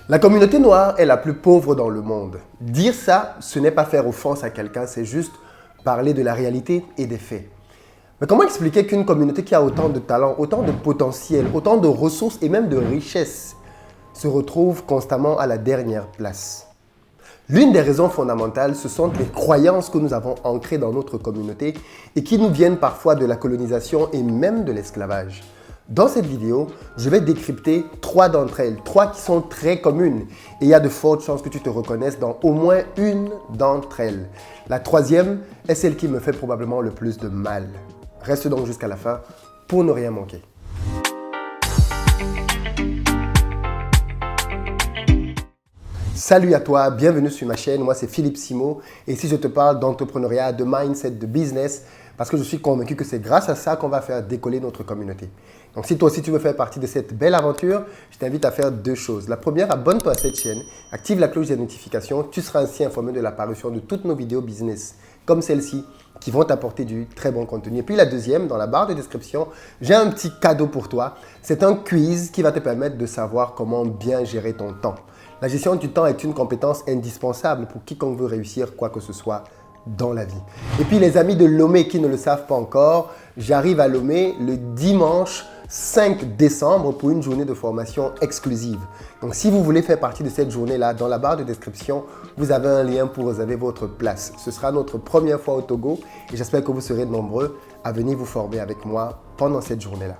La communauté noire est la plus pauvre dans le monde. Dire ça, ce n'est pas faire offense à quelqu'un, c'est juste parler de la réalité et des faits. Mais comment expliquer qu'une communauté qui a autant de talent, autant de potentiel, autant de ressources et même de richesses se retrouve constamment à la dernière place? L'une des raisons fondamentales, ce sont les croyances que nous avons ancrées dans notre communauté et qui nous viennent parfois de la colonisation et même de l'esclavage. Dans cette vidéo, je vais décrypter 3 d'entre elles, 3 qui sont très communes et il y a de fortes chances que tu te reconnaisses dans au moins une d'entre elles. La troisième est celle qui me fait probablement le plus de mal. Reste donc jusqu'à la fin pour ne rien manquer. Salut à toi, bienvenue sur ma chaîne, moi c'est Philippe Simo et ici je te parle d'entrepreneuriat, de mindset, de business parce que je suis convaincu que c'est grâce à ça qu'on va faire décoller notre communauté. Donc si toi aussi tu veux faire partie de cette belle aventure, je t'invite à faire 2 choses. La première, abonne-toi à cette chaîne, active la cloche des notifications, tu seras ainsi informé de l'apparition de toutes nos vidéos business comme celle-ci qui vont t'apporter du très bon contenu. Et puis la deuxième, dans la barre de description, j'ai un petit cadeau pour toi. C'est un quiz qui va te permettre de savoir comment bien gérer ton temps. La gestion du temps est une compétence indispensable pour quiconque veut réussir quoi que ce soit dans la vie. Et puis les amis de Lomé qui ne le savent pas encore, j'arrive à Lomé le dimanche 5 décembre pour une journée de formation exclusive. Donc si vous voulez faire partie de cette journée-là, dans la barre de description, vous avez un lien pour réserver votre place. Ce sera notre première fois au Togo et j'espère que vous serez nombreux à venir vous former avec moi pendant cette journée-là.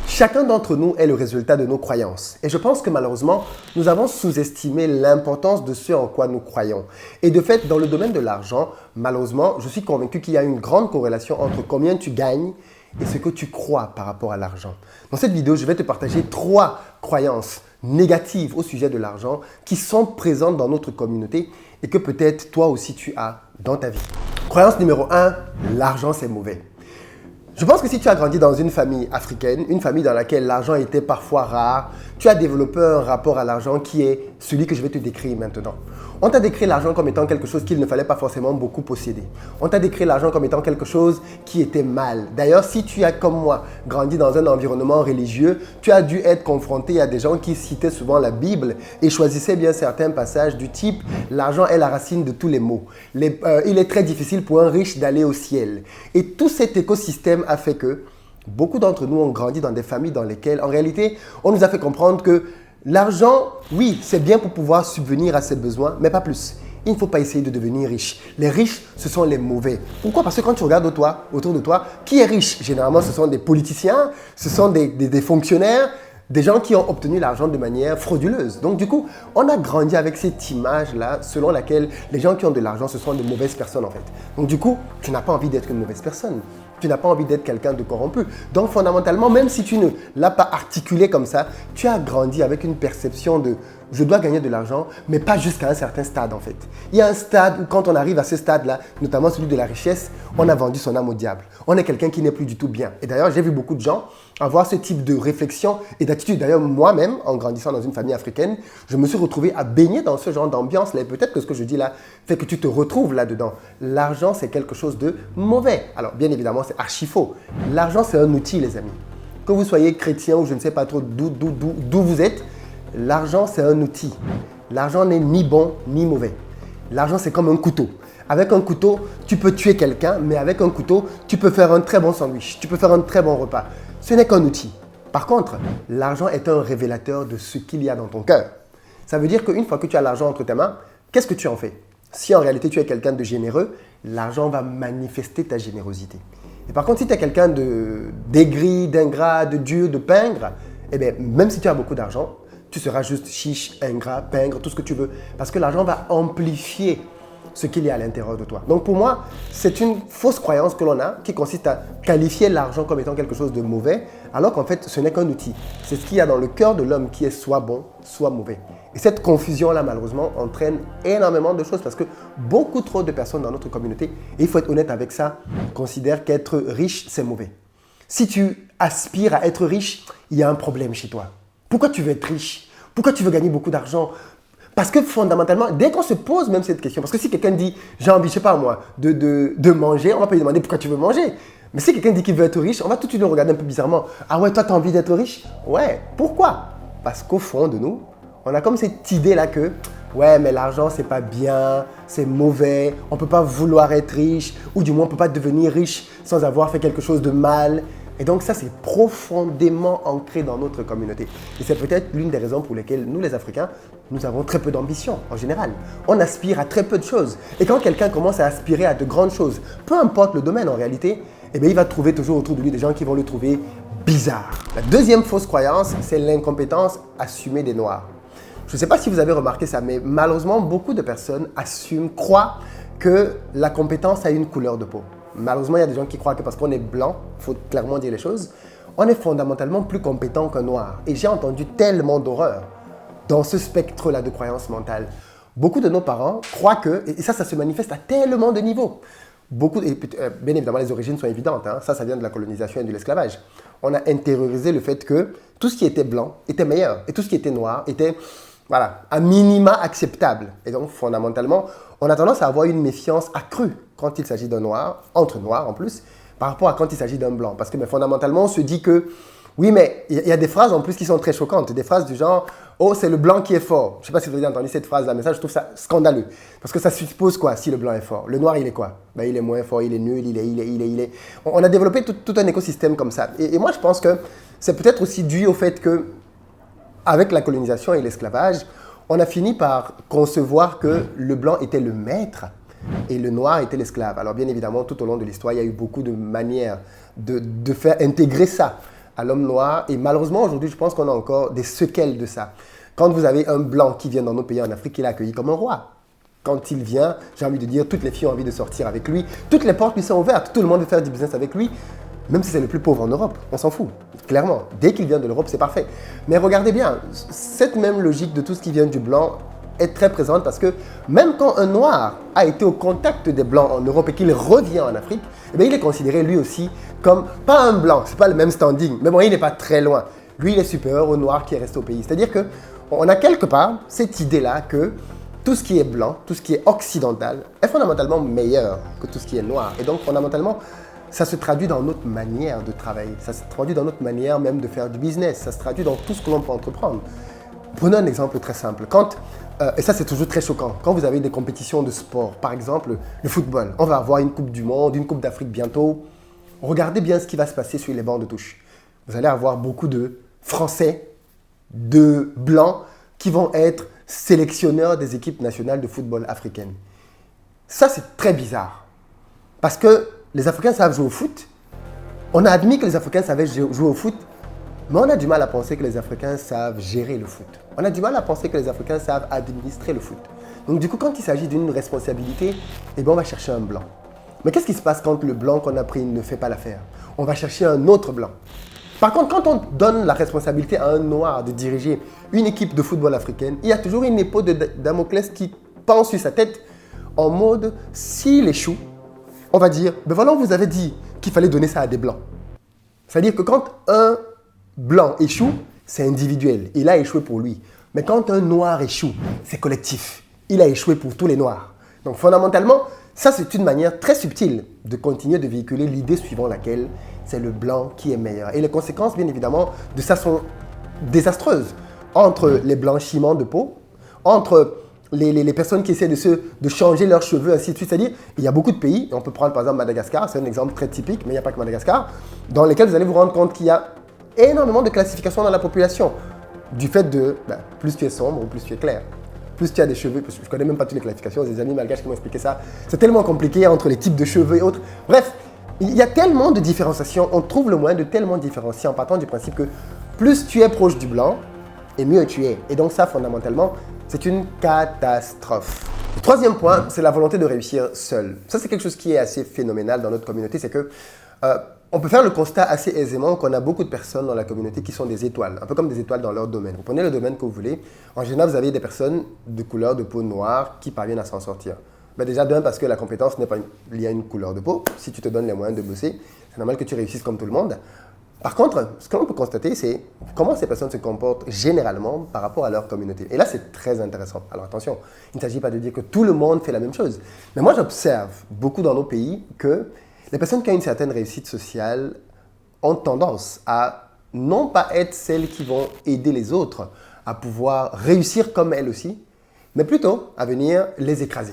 Chacun d'entre nous est le résultat de nos croyances. Et je pense que malheureusement, nous avons sous-estimé l'importance de ce en quoi nous croyons. Et de fait, dans le domaine de l'argent, malheureusement, je suis convaincu qu'il y a une grande corrélation entre combien tu gagnes et ce que tu crois par rapport à l'argent. Dans cette vidéo, je vais te partager 3 croyances négatives au sujet de l'argent qui sont présentes dans notre communauté et que peut-être toi aussi tu as dans ta vie. Croyance numéro 1, l'argent c'est mauvais. Je pense que si tu as grandi dans une famille africaine, une famille dans laquelle l'argent était parfois rare, tu as développé un rapport à l'argent qui est celui que je vais te décrire maintenant. On t'a décrit l'argent comme étant quelque chose qu'il ne fallait pas forcément beaucoup posséder. On t'a décrit l'argent comme étant quelque chose qui était mal. D'ailleurs, si tu as, comme moi, grandi dans un environnement religieux, tu as dû être confronté à des gens qui citaient souvent la Bible et choisissaient bien certains passages du type « l'argent est la racine de tous les maux ». Il est très difficile pour un riche d'aller au ciel. Et tout cet écosystème a fait que beaucoup d'entre nous ont grandi dans des familles dans lesquelles, en réalité, on nous a fait comprendre que l'argent, oui, c'est bien pour pouvoir subvenir à ses besoins, mais pas plus. Il ne faut pas essayer de devenir riche. Les riches, ce sont les mauvais. Pourquoi? Parce que quand tu regardes autour de toi, qui est riche? Généralement, ce sont des politiciens, ce sont des fonctionnaires, des gens qui ont obtenu l'argent de manière frauduleuse. Donc du coup, on a grandi avec cette image-là selon laquelle les gens qui ont de l'argent, ce sont de mauvaises personnes en fait. Donc du coup, tu n'as pas envie d'être une mauvaise personne. Tu n'as pas envie d'être quelqu'un de corrompu. Donc fondamentalement, même si tu ne l'as pas articulé comme ça, tu as grandi avec une perception de « je dois gagner de l'argent », mais pas jusqu'à un certain stade en fait. Il y a un stade où quand on arrive à ce stade-là, notamment celui de la richesse, on a vendu son âme au diable. On est quelqu'un qui n'est plus du tout bien. Et d'ailleurs, j'ai vu beaucoup de gens avoir ce type de réflexion et d'attitude. D'ailleurs, moi-même, en grandissant dans une famille africaine, je me suis retrouvé à baigner dans ce genre d'ambiance-là. Et peut-être que ce que je dis là fait que tu te retrouves là-dedans. L'argent, c'est quelque chose de mauvais. Alors, bien évidemment, c'est archi faux. L'argent, c'est un outil, les amis. Que vous soyez chrétien ou je ne sais pas trop d'où vous êtes, l'argent, c'est un outil. L'argent n'est ni bon ni mauvais. L'argent, c'est comme un couteau. Avec un couteau, tu peux tuer quelqu'un, mais avec un couteau, tu peux faire un très bon sandwich, tu peux faire un très bon repas. Ce n'est qu'un outil. Par contre, l'argent est un révélateur de ce qu'il y a dans ton cœur. Ça veut dire qu'une fois que tu as l'argent entre tes mains, qu'est-ce que tu en fais? Si en réalité tu es quelqu'un de généreux, l'argent va manifester ta générosité. Et par contre, si tu es quelqu'un d'aigri, d'ingrat, de dur, de pingre, eh bien, même si tu as beaucoup d'argent, tu seras juste chiche, ingrat, pingre, tout ce que tu veux. Parce que l'argent va amplifier ce qu'il y a à l'intérieur de toi. Donc pour moi, c'est une fausse croyance que l'on a qui consiste à qualifier l'argent comme étant quelque chose de mauvais, alors qu'en fait, ce n'est qu'un outil. C'est ce qu'il y a dans le cœur de l'homme qui est soit bon, soit mauvais. Et cette confusion-là, malheureusement, entraîne énormément de choses parce que beaucoup trop de personnes dans notre communauté, et il faut être honnête avec ça, considèrent qu'être riche, c'est mauvais. Si tu aspires à être riche, il y a un problème chez toi. Pourquoi tu veux être riche? Pourquoi tu veux gagner beaucoup d'argent? Parce que fondamentalement, dès qu'on se pose même cette question, parce que si quelqu'un dit « j'ai envie, je sais pas moi, de manger », on va pas lui demander pourquoi tu veux manger. Mais si quelqu'un dit qu'il veut être riche, on va tout de suite le regarder un peu bizarrement. « Ah ouais, toi tu as envie d'être riche ?» Ouais, pourquoi? Parce qu'au fond de nous, On a comme cette idée-là que, ouais, mais l'argent, c'est pas bien, c'est mauvais, on peut pas vouloir être riche, ou du moins, on peut pas devenir riche sans avoir fait quelque chose de mal. Et donc ça, c'est profondément ancré dans notre communauté. Et c'est peut-être l'une des raisons pour lesquelles nous, les Africains, nous avons très peu d'ambition en général. On aspire à très peu de choses. Et quand quelqu'un commence à aspirer à de grandes choses, peu importe le domaine en réalité, eh bien, il va trouver toujours autour de lui des gens qui vont le trouver bizarre. La deuxième fausse croyance, c'est l'incompétence assumée des Noirs. Je ne sais pas si vous avez remarqué ça, mais malheureusement, beaucoup de personnes croient que la compétence a une couleur de peau. Malheureusement, il y a des gens qui croient que parce qu'on est blanc, il faut clairement dire les choses, on est fondamentalement plus compétent qu'un noir. Et j'ai entendu tellement d'horreur dans ce spectre-là de croyances mentales. Beaucoup de nos parents croient que, et ça se manifeste à tellement de niveaux. Bien évidemment, les origines sont évidentes. Ça vient de la colonisation et de l'esclavage. On a intériorisé le fait que tout ce qui était blanc était meilleur et tout ce qui était noir était, voilà, à minima acceptable. Et donc, fondamentalement, on a tendance à avoir une méfiance accrue quand il s'agit d'un noir, entre noirs en plus, par rapport à quand il s'agit d'un blanc. Parce que fondamentalement, on se dit que, oui, mais il y a des phrases en plus qui sont très choquantes. Des phrases du genre, oh, c'est le blanc qui est fort. Je ne sais pas si vous avez entendu cette phrase-là, mais ça, je trouve ça scandaleux. Parce que ça suppose quoi si le blanc est fort? Le noir, il est quoi? Ben, il est moins fort, il est nul, il est. On a développé tout un écosystème comme ça. Et moi, je pense que c'est peut-être aussi dû au fait que, avec la colonisation et l'esclavage, on a fini par concevoir que le blanc était le maître et le noir était l'esclave. Alors bien évidemment, tout au long de l'histoire, il y a eu beaucoup de manières de faire intégrer ça à l'homme noir. Et malheureusement, aujourd'hui, je pense qu'on a encore des séquelles de ça. Quand vous avez un blanc qui vient dans nos pays en Afrique, il est accueilli comme un roi. Quand il vient, j'ai envie de dire, toutes les filles ont envie de sortir avec lui. Toutes les portes lui sont ouvertes. Tout le monde veut faire du business avec lui. Même si c'est le plus pauvre en Europe, on s'en fout, clairement. Dès qu'il vient de l'Europe, c'est parfait. Mais regardez bien, cette même logique de tout ce qui vient du blanc est très présente parce que même quand un noir a été au contact des blancs en Europe et qu'il revient en Afrique, eh bien, il est considéré lui aussi comme, pas un blanc, c'est pas le même standing, mais bon, il n'est pas très loin. Lui, il est supérieur au noir qui est resté au pays. C'est-à-dire qu'on a quelque part cette idée-là que tout ce qui est blanc, tout ce qui est occidental, est fondamentalement meilleur que tout ce qui est noir. Et donc, fondamentalement, ça se traduit dans notre manière de travailler, ça se traduit dans notre manière même de faire du business, ça se traduit dans tout ce que l'on peut entreprendre. Prenons un exemple très simple. Et ça c'est toujours très choquant, quand vous avez des compétitions de sport, par exemple le football, on va avoir une Coupe du Monde, une Coupe d'Afrique bientôt, regardez bien ce qui va se passer sur les bancs de touche. Vous allez avoir beaucoup de Français, de Blancs, qui vont être sélectionneurs des équipes nationales de football africaines. Ça c'est très bizarre, parce que les Africains savent jouer au foot. On a admis que les Africains savaient jouer au foot, mais on a du mal à penser que les Africains savent gérer le foot. On a du mal à penser que les Africains savent administrer le foot. Donc du coup, quand il s'agit d'une responsabilité, eh bien, on va chercher un blanc. Mais qu'est-ce qui se passe quand le blanc qu'on a pris ne fait pas l'affaire? On va chercher un autre blanc. Par contre, quand on donne la responsabilité à un noir de diriger une équipe de football africaine, il y a toujours une épée de Damoclès qui pend sur sa tête en mode, s'il échoue, on va dire, ben voilà, on vous avait dit qu'il fallait donner ça à des blancs. C'est-à-dire que quand un blanc échoue, c'est individuel. Il a échoué pour lui. Mais quand un noir échoue, c'est collectif. Il a échoué pour tous les noirs. Donc fondamentalement, ça c'est une manière très subtile de continuer de véhiculer l'idée suivant laquelle c'est le blanc qui est meilleur. Et les conséquences, bien évidemment, de ça sont désastreuses. Entre les blanchiments de peau, entre les personnes qui essaient de changer leurs cheveux, ainsi de suite. C'est-à-dire, il y a beaucoup de pays, on peut prendre par exemple Madagascar, c'est un exemple très typique, mais il n'y a pas que Madagascar, dans lesquels vous allez vous rendre compte qu'il y a énormément de classifications dans la population. Du fait de, plus tu es sombre ou plus tu es clair. Plus tu as des cheveux, parce que je ne connais même pas toutes les classifications, des amis malgaches qui m'ont expliqué ça. C'est tellement compliqué entre les types de cheveux et autres. Bref, il y a tellement de différenciation, on trouve le moyen de tellement différencier en partant du principe que plus tu es proche du blanc, et mieux tu es. Et donc ça, fondamentalement, c'est une catastrophe. Le troisième point, c'est la volonté de réussir seul. Ça, c'est quelque chose qui est assez phénoménal dans notre communauté, c'est que on peut faire le constat assez aisément qu'on a beaucoup de personnes dans la communauté qui sont des étoiles, un peu comme des étoiles dans leur domaine. Vous prenez le domaine que vous voulez, en général, vous avez des personnes de couleur de peau noire qui parviennent à s'en sortir. Déjà d'un, parce que la compétence n'est pas liée à une couleur de peau. Si tu te donnes les moyens de bosser, c'est normal que tu réussisses comme tout le monde. Par contre, ce que l'on peut constater, c'est comment ces personnes se comportent généralement par rapport à leur communauté. Et là, c'est très intéressant. Alors attention, il ne s'agit pas de dire que tout le monde fait la même chose. Mais moi, j'observe beaucoup dans nos pays que les personnes qui ont une certaine réussite sociale ont tendance à non pas être celles qui vont aider les autres à pouvoir réussir comme elles aussi, mais plutôt à venir les écraser.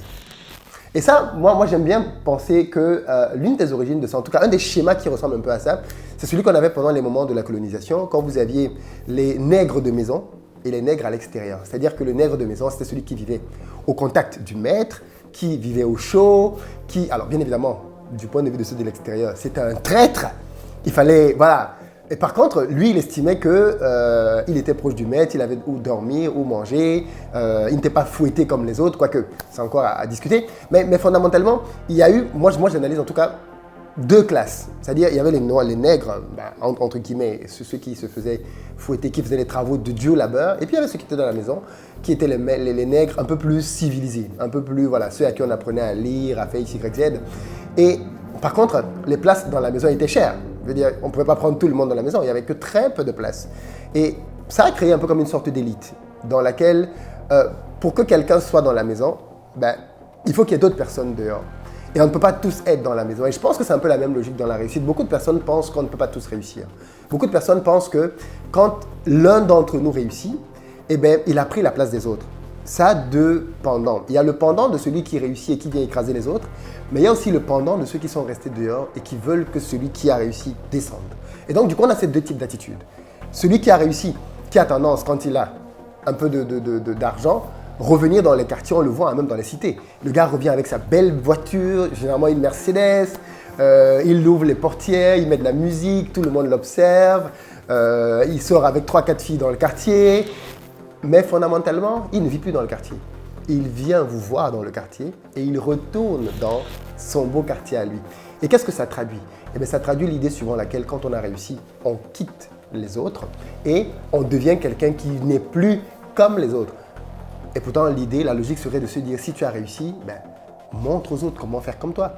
Et ça, moi j'aime bien penser que l'une des origines de ça, en tout cas un des schémas qui ressemble un peu à ça, c'est celui qu'on avait pendant les moments de la colonisation, quand vous aviez les nègres de maison et les nègres à l'extérieur. C'est-à-dire que le nègre de maison, c'était celui qui vivait au contact du maître, qui vivait au chaud, qui, alors bien évidemment, du point de vue de ceux de l'extérieur, c'était un traître. Il fallait, voilà. Et par contre, lui, il estimait qu'il était proche du maître, il avait où dormir, où manger, il n'était pas fouetté comme les autres, quoique c'est encore à discuter. Mais fondamentalement, il y a eu, moi j'analyse en tout cas, deux classes. C'est-à-dire, il y avait les nègres, entre guillemets, ceux qui se faisaient fouetter, qui faisaient les travaux de dur labeur. Et puis, il y avait ceux qui étaient dans la maison, qui étaient les nègres un peu plus civilisés, un peu plus, voilà, ceux à qui on apprenait à lire, à faire X, Y, Z. Et par contre, les places dans la maison étaient chères. Je veux dire, on ne pouvait pas prendre tout le monde dans la maison, il n'y avait que très peu de places. Et ça a créé un peu comme une sorte d'élite, dans laquelle, pour que quelqu'un soit dans la maison, il faut qu'il y ait d'autres personnes dehors. Et on ne peut pas tous être dans la maison. Et je pense que c'est un peu la même logique dans la réussite. Beaucoup de personnes pensent qu'on ne peut pas tous réussir. Beaucoup de personnes pensent que quand l'un d'entre nous réussit, eh bien, il a pris la place des autres. Ça a deux pendants. Il y a le pendant de celui qui réussit et qui vient écraser les autres, mais il y a aussi le pendant de ceux qui sont restés dehors et qui veulent que celui qui a réussi descende. Et donc, du coup, on a ces deux types d'attitudes. Celui qui a réussi, qui a tendance, quand il a un peu d'argent, revenir dans les quartiers, on le voit même dans les cités. Le gars revient avec sa belle voiture, généralement une Mercedes, il ouvre les portières, il met de la musique, tout le monde l'observe, il sort avec 3-4 filles dans le quartier, mais fondamentalement, il ne vit plus dans le quartier. Il vient vous voir dans le quartier et il retourne dans son beau quartier à lui. Et qu'est-ce que ça traduit? Eh bien, ça traduit l'idée suivant laquelle, quand on a réussi, on quitte les autres et on devient quelqu'un qui n'est plus comme les autres. Et pourtant, l'idée, la logique serait de se dire, si tu as réussi, montre aux autres comment faire comme toi.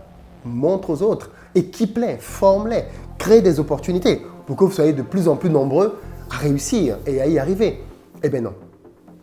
Montre aux autres, équipe-les, forme-les, crée des opportunités pour que vous soyez de plus en plus nombreux à réussir et à y arriver. Eh bien non,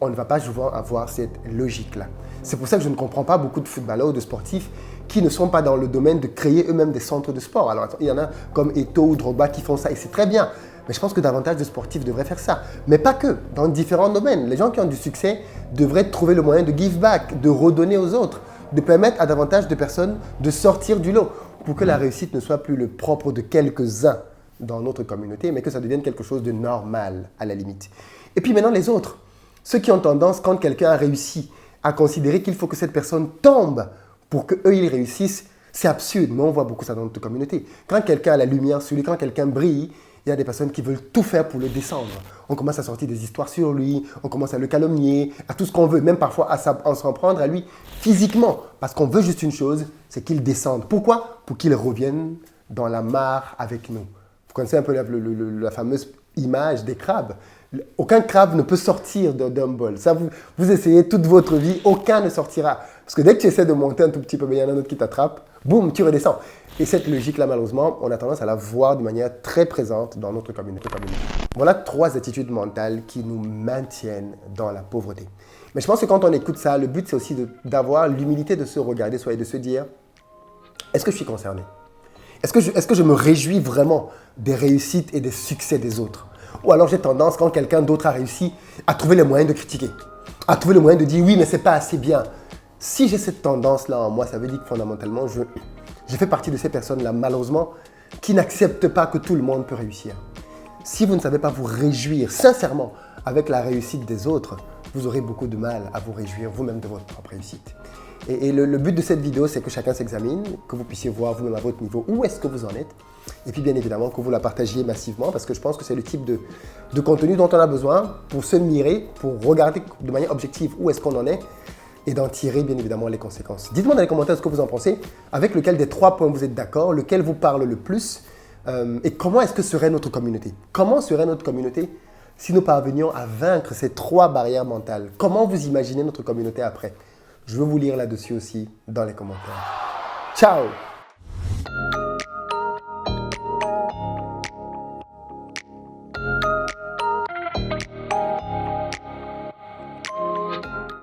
on ne va pas souvent avoir cette logique-là. C'est pour ça que je ne comprends pas beaucoup de footballeurs ou de sportifs qui ne sont pas dans le domaine de créer eux-mêmes des centres de sport. Alors, il y en a comme Eto'o ou Drogba qui font ça et c'est très bien. Mais je pense que davantage de sportifs devraient faire ça. Mais pas que, dans différents domaines. Les gens qui ont du succès devraient trouver le moyen de give back, de redonner aux autres, de permettre à davantage de personnes de sortir du lot pour que la réussite ne soit plus le propre de quelques-uns dans notre communauté, mais que ça devienne quelque chose de normal à la limite. Et puis maintenant, les autres. Ceux qui ont tendance, quand quelqu'un a réussi, à considérer qu'il faut que cette personne tombe pour qu'eux, ils réussissent, c'est absurde, mais on voit beaucoup ça dans notre communauté. Quand quelqu'un a la lumière sur lui, quand quelqu'un brille, il y a des personnes qui veulent tout faire pour le descendre. On commence à sortir des histoires sur lui, on commence à le calomnier, à tout ce qu'on veut, même parfois à s'en prendre à lui physiquement. Parce qu'on veut juste une chose, c'est qu'il descende. Pourquoi? Pour qu'il revienne dans la mare avec nous. Vous connaissez un peu la fameuse image des crabes. Aucun crabe ne peut sortir d'un bol. Ça, vous essayez toute votre vie, aucun ne sortira. Parce que dès que tu essaies de monter un tout petit peu, il y en a un autre qui t'attrape, boum, tu redescends. Et cette logique-là, malheureusement, on a tendance à la voir de manière très présente dans notre communauté. Voilà 3 attitudes mentales qui nous maintiennent dans la pauvreté. Mais je pense que quand on écoute ça, le but, c'est aussi d'avoir l'humilité de se regarder soi et de se dire, est-ce que je suis concerné? Est-ce que je me réjouis vraiment des réussites et des succès des autres? Ou alors j'ai tendance, quand quelqu'un d'autre a réussi, à trouver les moyens de critiquer, à trouver le moyen de dire oui, mais c'est pas assez bien. Si j'ai cette tendance-là en moi, ça veut dire que fondamentalement, je fais partie de ces personnes-là, malheureusement, qui n'acceptent pas que tout le monde peut réussir. Si vous ne savez pas vous réjouir sincèrement avec la réussite des autres, vous aurez beaucoup de mal à vous réjouir vous-même de votre propre réussite. Et le but de cette vidéo, c'est que chacun s'examine, que vous puissiez voir vous-même à votre niveau où est-ce que vous en êtes. Et puis bien évidemment que vous la partagiez massivement parce que je pense que c'est le type de contenu dont on a besoin pour se mirer, pour regarder de manière objective où est-ce qu'on en est et d'en tirer bien évidemment les conséquences. Dites-moi dans les commentaires ce que vous en pensez, avec lequel des 3 points vous êtes d'accord, lequel vous parle le plus et comment est-ce que serait notre communauté? Comment serait notre communauté si nous parvenions à vaincre ces 3 barrières mentales? Comment vous imaginez notre communauté après? Je veux vous lire là-dessus aussi dans les commentaires. Ciao!